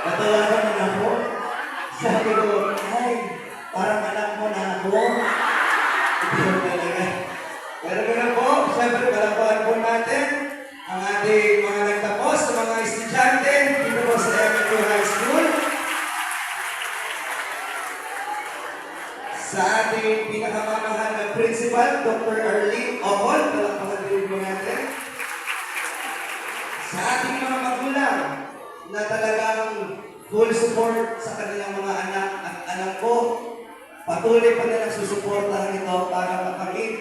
Natawagan mo na ako. Sabi ko, ay, parang anak mo na ako. Ito talaga. Pero gano'n po, siyempre, palapahan po natin ang ating mga nagtapos sa mga estudyante dito po sa MQ High School. Sa ating pinakamamahal na principal, Dr. Arlene Ocol, palapahan din po natin. Sa ating mga magulang na talagang full support sa kanilang mga anak at anak ko, patuloy pa nilang susuportahan ito para makamit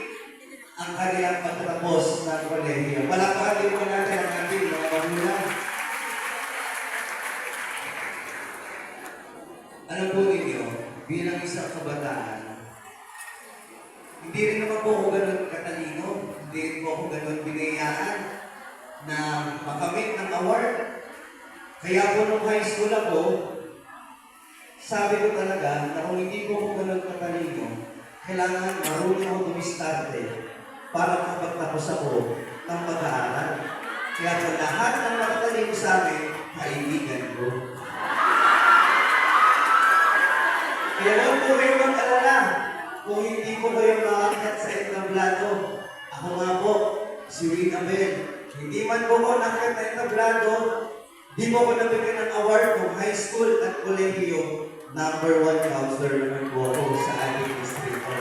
ang kanilang pagtatapos ng kolehiyo. Palakpakan din po natin ang ating mga magulang. Alam po ninyo, bilang isang kabataan, hindi rin naman po ako ganun katalino, hindi rin po ako ganun binayaan na makamit ng award. Kaya po nung high school ako, sabi ko talaga na kung hindi ko ganun katalino, kailangan marunong ako dumistarte para makapagtapos ako ng pag-aaral. Kaya sa lahat ng matatalino sa akin, kaibigan ko. Kaya huwag po kayo mag-alala kung hindi ko kayo makakit sa entablado. Ako nga po, si Win Abel. Hindi man po ko nakit na entablado, di po ko nabigyan ng award kung high school at kolehiyo. #1 counselor naman po ako sa ating distrito.